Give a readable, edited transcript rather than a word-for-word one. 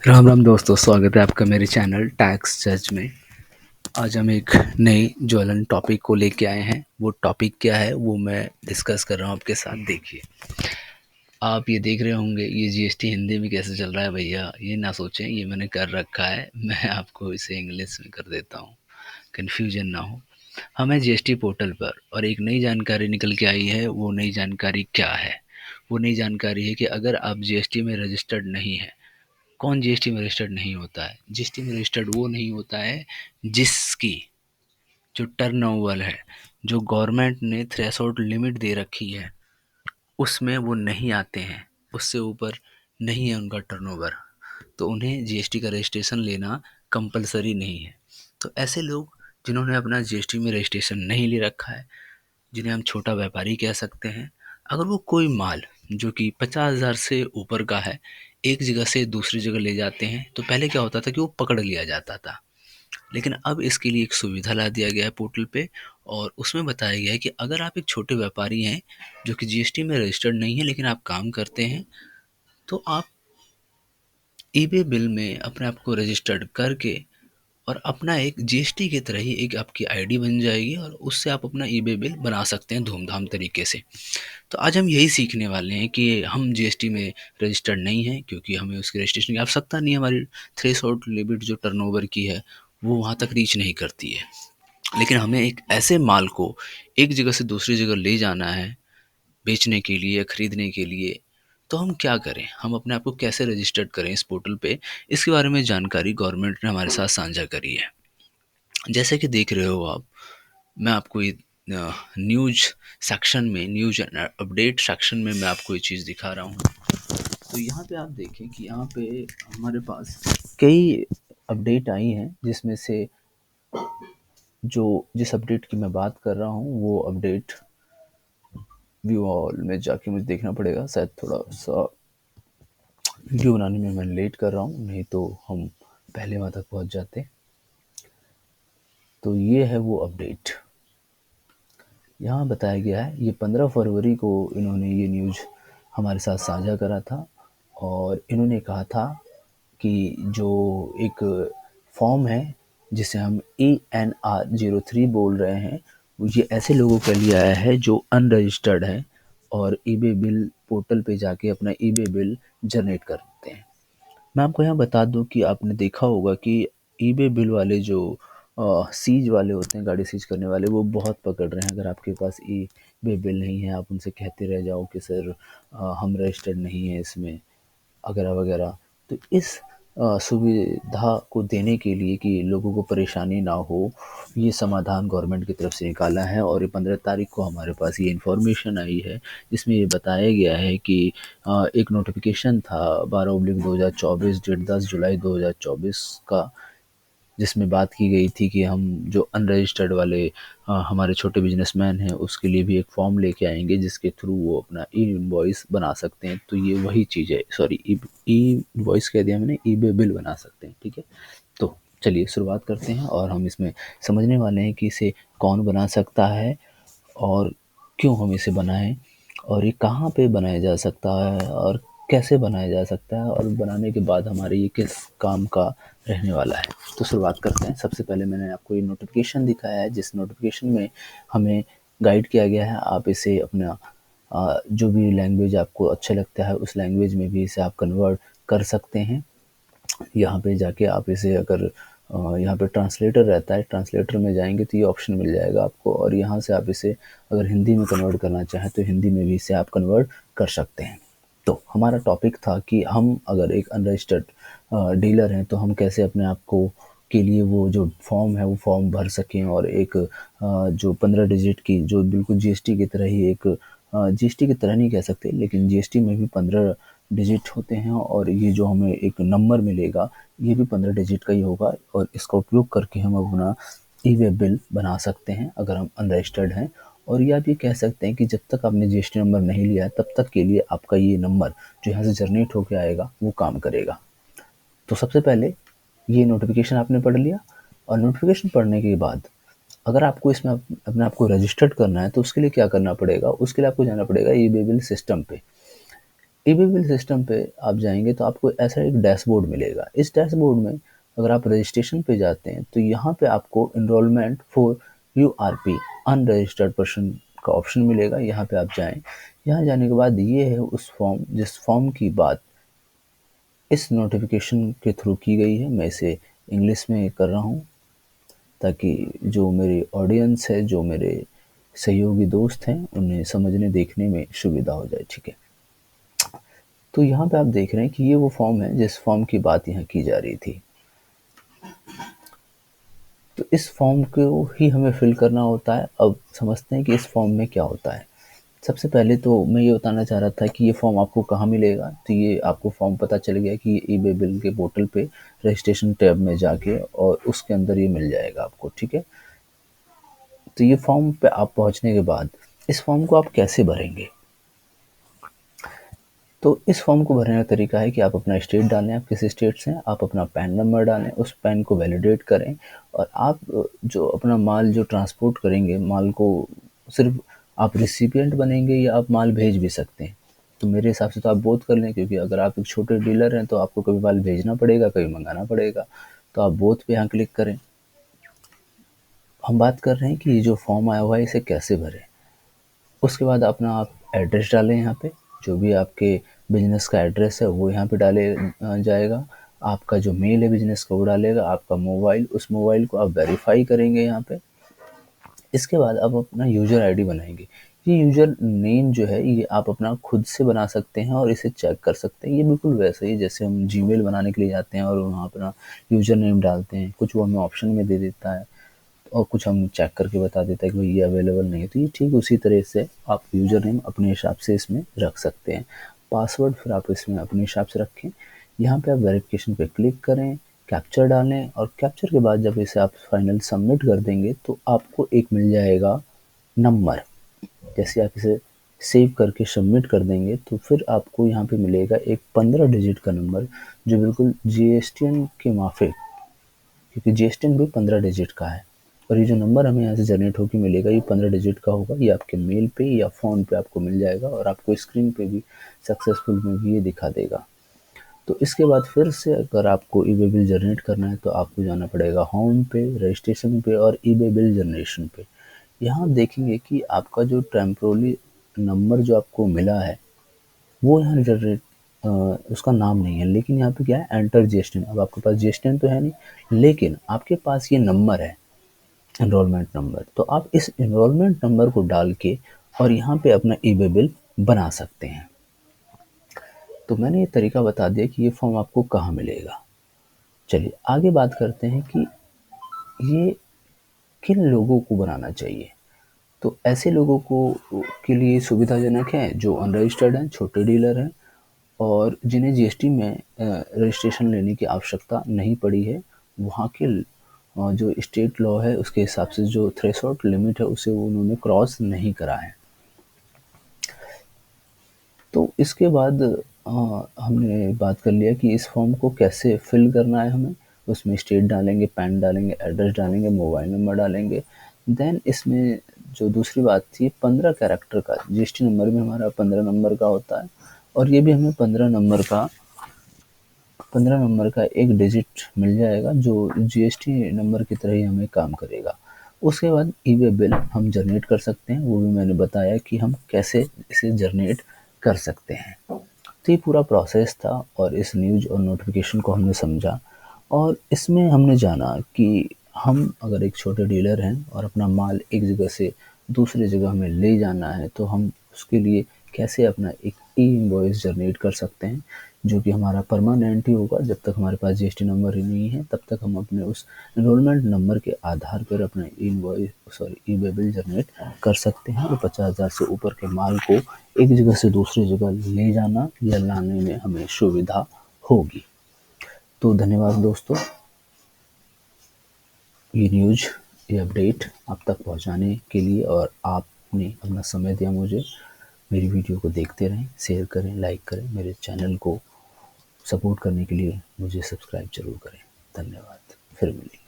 राम राम दोस्तों, स्वागत है आपका मेरे चैनल टैक्स जज में। आज हम एक नई ज्वलन टॉपिक को लेके आए हैं। वो टॉपिक क्या है वो मैं डिस्कस कर रहा हूँ आपके साथ। देखिए, आप ये देख रहे होंगे ये जीएसटी हिंदी में कैसे चल रहा है। भैया ये ना सोचें ये मैंने कर रखा है, मैं आपको इसे इंग्लिश में कर देता हूँ, कन्फ्यूजन ना हो। हम हैं जीएसटी पोर्टल पर और एक नई जानकारी निकल के आई है। वो नई जानकारी क्या है? वो नई जानकारी है कि अगर आप जीएसटी में रजिस्टर्ड नहीं है। कौन जीएसटी में रजिस्टर्ड नहीं होता है? जीएसटी में रजिस्टर्ड वो नहीं होता है जिसकी जो टर्नओवर है, जो गवर्नमेंट ने थ्रेशोल्ड लिमिट दे रखी है, उसमें वो नहीं आते हैं, उससे ऊपर नहीं है उनका टर्नओवर, तो उन्हें जीएसटी का रजिस्ट्रेशन लेना कंपलसरी नहीं है। तो ऐसे लोग जिन्होंने अपना जीएसटी में रजिस्ट्रेशन नहीं ले रखा है, जिन्हें हम छोटा व्यापारी कह सकते हैं, अगर वो कोई माल जो कि 50,000 से ऊपर का है एक जगह से दूसरी जगह ले जाते हैं, तो पहले क्या होता था कि वो पकड़ लिया जाता था। लेकिन अब इसके लिए एक सुविधा ला दिया गया है पोर्टल पे, और उसमें बताया गया है कि अगर आप एक छोटे व्यापारी हैं जो कि जीएसटी में रजिस्टर्ड नहीं है लेकिन आप काम करते हैं, तो आप ईबे बिल में अपने आप को रजिस्टर्ड करके और अपना एक जीएसटी की तरह ही एक आपकी आईडी बन जाएगी और उससे आप अपना ईबे बिल बना सकते हैं धूमधाम तरीके से। तो आज हम यही सीखने वाले हैं कि हम जीएसटी में रजिस्टर्ड नहीं हैं, क्योंकि हमें उसकी रजिस्ट्रेशन की आवश्यकता नहीं है। हमारी थ्रेशोल्ड लिमिट जो टर्नओवर की है वो वहाँ तक रीच नहीं करती है। लेकिन हमें एक ऐसे माल को एक जगह से दूसरी जगह ले जाना है बेचने के लिए या खरीदने के लिए, तो हम क्या करें? हम अपने आप को कैसे रजिस्टर्ड करें इस पोर्टल पे? इसके बारे में जानकारी गवर्नमेंट ने हमारे साथ साझा करी है। जैसे कि देख रहे हो आप, मैं आपको ये न्यूज़ सेक्शन में, न्यूज़ एंड अपडेट सेक्शन में मैं आपको ये चीज़ दिखा रहा हूँ। तो यहाँ पे आप देखें कि यहाँ पे हमारे पास कई अपडेट आई हैं, जिसमें से जो जिस अपडेट की मैं बात कर रहा हूँ वो अपडेट व्यू ऑल में जाके मुझे देखना पड़ेगा। शायद थोड़ा सा वीडियो बनाने में मैं लेट कर रहा हूँ, नहीं तो हम पहले वहाँ तक पहुँच जाते। तो ये है वो अपडेट। यहाँ बताया गया है, ये 15 फरवरी को इन्होंने ये न्यूज़ हमारे साथ साझा करा था, और इन्होंने कहा था कि जो एक फॉर्म है जिसे हम ANR03 बोल रहे हैं, वो ये ऐसे लोगों के लिए आया है जो अनरजिस्टर्ड है और ईबे बिल पोर्टल पे जाके अपना ईबे बिल जनरेट करते हैं। मैं आपको यहाँ बता दूँ कि आपने देखा होगा कि ईबे बिल वाले जो सीज वाले होते हैं, गाड़ी सीज करने वाले, वो बहुत पकड़ रहे हैं। अगर आपके पास ईबे बिल नहीं है, आप उनसे कहते रह जाओ कि सर हम रजिस्टर्ड नहीं है इसमें, वगैरह वगैरह। तो इस सुविधा को देने के लिए कि लोगों को परेशानी ना हो, ये समाधान गवर्नमेंट की तरफ से निकाला है। और ये 15 तारीख को हमारे पास ये इन्फॉर्मेशन आई है, जिसमें ये बताया गया है कि एक नोटिफिकेशन था 12/2024 डेट 10 जुलाई 2024 का, जिसमें बात की गई थी कि हम जो अनरजिस्टर्ड वाले हमारे छोटे बिजनेसमैन हैं उसके लिए भी एक फॉर्म लेके आएंगे जिसके थ्रू वो अपना ई इनवॉइस बना सकते हैं। तो ये वही चीज़ है, सॉरी, ई इनवॉइस कह दिया मैंने, ई बिल बना सकते हैं। ठीक है, तो चलिए शुरुआत करते हैं और हम इसमें समझने वाले हैं कि इसे कौन बना सकता है और क्यों हम इसे बनाएं, और ये कहाँ पे बनाया जा सकता है और कैसे बनाया जा सकता है, और बनाने के बाद हमारे ये किस काम का रहने वाला है। तो शुरुआत करते हैं। सबसे पहले मैंने आपको ये नोटिफिकेशन दिखाया है, जिस नोटिफिकेशन में हमें गाइड किया गया है। आप इसे अपना जो भी लैंग्वेज आपको अच्छा लगता है उस लैंग्वेज में भी इसे आप कन्वर्ट कर सकते हैं। यहाँ पे जाके आप इसे अगर यहाँ पे ट्रांसलेटर रहता है, ट्रांसलेटर में जाएंगे तो ये ऑप्शन मिल जाएगा आपको, और यहाँ से आप इसे अगर हिंदी में कन्वर्ट करना चाहें तो हिंदी में भी इसे आप कन्वर्ट कर सकते हैं। तो हमारा टॉपिक था कि हम अगर एक अनरजिस्टर्ड डीलर हैं तो हम कैसे अपने आप को के लिए वो जो फॉर्म है वो फॉर्म भर सकें, और एक जो 15 डिजिट की, जो बिल्कुल जीएसटी की तरह ही एक, जीएसटी की तरह नहीं कह सकते लेकिन जीएसटी में भी 15 डिजिट होते हैं, और ये जो हमें एक नंबर मिलेगा ये भी 15 डिजिट का ही होगा, और इसका उपयोग करके हम अपना ई वे बिल बना सकते हैं अगर हम अनरजिस्टर्ड हैं। और ये आप ये कह सकते हैं कि जब तक आपने जीएसटी नंबर नहीं लिया है तब तक के लिए आपका ये नंबर जो यहाँ से जनरेट होकर आएगा वो काम करेगा। तो सबसे पहले ये नोटिफिकेशन आपने पढ़ लिया, और नोटिफिकेशन पढ़ने के बाद अगर आपको इसमें अपने आप को रजिस्टर्ड करना है तो उसके लिए क्या करना पड़ेगा? उसके लिए आपको जाना पड़ेगा ई वे बिल सिस्टम पे। ई-वे बिल सिस्टम पे आप जाएँगे तो आपको ऐसा एक डैशबोर्ड मिलेगा। इस डैशबोर्ड में अगर आप रजिस्ट्रेशन पे जाते हैं तो यहाँ पे आपको enrolment for URP unregistered person का ऑप्शन मिलेगा। यहाँ पे आप जाएँ। यहाँ जाने के बाद ये है उस फॉर्म जिस फॉर्म की बात इस नोटिफ़िकेशन के थ्रू की गई है। मैं इसे इंग्लिश में कर रहा हूँ ताकि जो मेरी ऑडियंस है, जो मेरे सहयोगी दोस्त हैं, उन्हें समझने देखने में सुविधा हो जाए। ठीक है। तो यहाँ पे आप देख रहे हैं कि ये वो फॉर्म है जिस फॉर्म की बात यहाँ की जा रही थी। तो इस फॉर्म को ही हमें फिल करना होता है। अब समझते हैं कि इस फॉर्म में क्या होता है। सबसे पहले तो मैं ये बताना चाह रहा था कि ये फॉर्म आपको कहाँ मिलेगा। तो ये आपको फॉर्म पता चल गया कि ये ई-वे बिल के पोर्टल पे रजिस्ट्रेशन टैब में जाके और उसके अंदर ये मिल जाएगा आपको। ठीक है। तो ये फॉर्म पे आप पहुँचने के बाद इस फॉर्म को आप कैसे भरेंगे? तो इस फॉर्म को भरने का तरीका है कि आप अपना स्टेट डालें, आप किस स्टेट से हैं, आप अपना पैन नंबर डालें, उस पैन को वैलिडेट करें और आप जो अपना माल जो ट्रांसपोर्ट करेंगे, माल को सिर्फ आप रिसिपिएंट बनेंगे या आप माल भेज भी सकते हैं। तो मेरे हिसाब से तो आप बोथ कर लें, क्योंकि अगर आप एक छोटे डीलर हैं तो आपको कभी माल भेजना पड़ेगा, कभी मंगाना पड़ेगा। तो आप बोथ पे यहाँ क्लिक करें। हम बात कर रहे हैं कि ये जो फॉर्म आया हुआ है इसे कैसे भरें। उसके बाद अपना आप एड्रेस डालें यहाँ पे, जो भी आपके बिज़नेस का एड्रेस है वो यहाँ पे डाले जाएगा। आपका जो मेल है बिज़नेस का वो डालेगा, आपका मोबाइल, उस मोबाइल को आप वेरीफ़ाई करेंगे यहाँ पे। इसके बाद आप अपना यूज़र आईडी बनाएँगे। ये यूज़र नेम जो है ये आप अपना खुद से बना सकते हैं और इसे चेक कर सकते हैं। ये बिल्कुल वैसे ही जैसे हम जीमेल बनाने के लिए जाते हैं और वहाँ अपना यूज़र नेम डालते हैं, कुछ वो हमें ऑप्शन में दे देता है और कुछ हम चेक करके बता देता है कि भाई ये अवेलेबल नहीं है। तो ये ठीक उसी तरह से आप यूज़र नेम अपने हिसाब से इसमें रख सकते हैं। पासवर्ड फिर आप इसमें अपने हिसाब से रखें। यहाँ पे आप वेरिफिकेशन पे क्लिक करें, कैप्चर डालें और कैप्चर के बाद जब इसे आप फाइनल सबमिट कर देंगे तो आपको एक मिल जाएगा नंबर। जैसे आप इसे सेव करके सबमिट कर देंगे तो फिर आपको यहाँ पे मिलेगा एक 15 डिजिट का नंबर, जो बिल्कुल जीएसटीएन के माफिक, क्योंकि जीएसटीएन भी 15 डिजिट का है। और ये जो नंबर हमें यहाँ से जनरेट होकर मिलेगा ये 15 डिजिट का होगा। ये आपके मेल पे या फ़ोन पे आपको मिल जाएगा और आपको स्क्रीन पे भी सक्सेसफुल में भी ये दिखा देगा। तो इसके बाद फिर से अगर आपको ई-वे बिल जनरेट करना है तो आपको जाना पड़ेगा होम पे, रजिस्ट्रेशन पे और ई-वे बिल जनरेशन पे। यहाँ आप देखेंगे कि आपका जो टेम्पोररी नंबर जो आपको मिला है वो यहाँ जनरेट उसका नाम नहीं है, लेकिन यहाँ पे क्या है, एंटर जीएसटीएन। अब आपके पास जीएसटीएन तो है नहीं, लेकिन आपके पास ये नंबर है, एनरोलमेंट नंबर। तो आप इस एनरोलमेंट नंबर को डाल के और यहाँ पे अपना ई-वे बिल बना सकते हैं। तो मैंने ये तरीका बता दिया कि ये फॉर्म आपको कहाँ मिलेगा। चलिए आगे बात करते हैं कि ये किन लोगों को बनाना चाहिए। तो ऐसे लोगों को के लिए सुविधाजनक है जो अनरजिस्टर्ड हैं, छोटे डीलर हैं और जिन्हें जीएसटी में रजिस्ट्रेशन लेने की आवश्यकता नहीं पड़ी है। वहाँ के जो स्टेट लॉ है उसके हिसाब से जो थ्रेशोल्ड लिमिट है उसे उन्होंने क्रॉस नहीं करा है। तो इसके बाद हमने बात कर लिया कि इस फॉर्म को कैसे फिल करना है हमें। उसमें स्टेट डालेंगे, पैन डालेंगे, एड्रेस डालेंगे, मोबाइल नंबर डालेंगे। देन इसमें जो दूसरी बात थी 15 कैरेक्टर का, जीएसटी नंबर भी हमारा 15 नंबर का होता है और ये भी हमें 15 नंबर का एक डिजिट मिल जाएगा जो जीएसटी नंबर की तरह ही हमें काम करेगा। उसके बाद ई-वे बिल हम जनरेट कर सकते हैं, वो भी मैंने बताया कि हम कैसे इसे जनरेट कर सकते हैं। तो ये पूरा प्रोसेस था और इस न्यूज़ और नोटिफिकेशन को हमने समझा और इसमें हमने जाना कि हम अगर एक छोटे डीलर हैं और अपना माल एक जगह से दूसरी जगह हमें ले जाना है तो हम उसके लिए कैसे अपना एक ई इनवॉइस जनरेट कर सकते हैं, जो कि हमारा परमानेंट ही होगा। जब तक हमारे पास जीएसटी नंबर ही नहीं है तब तक हम अपने उस एनरोलमेंट नंबर के आधार पर अपना ई-वे बिल जनरेट कर सकते हैं और 50,000 से ऊपर के माल को एक जगह से दूसरी जगह ले जाना या लाने में हमें सुविधा होगी। तो धन्यवाद दोस्तों, ये न्यूज़, ये अपडेट आप तक पहुंचाने के लिए और आपने अपना समय दिया मुझे। मेरी वीडियो को देखते रहें, शेयर करें, लाइक करें। मेरे चैनल को सपोर्ट करने के लिए मुझे सब्सक्राइब ज़रूर करें। धन्यवाद। फिर मिलेंगे।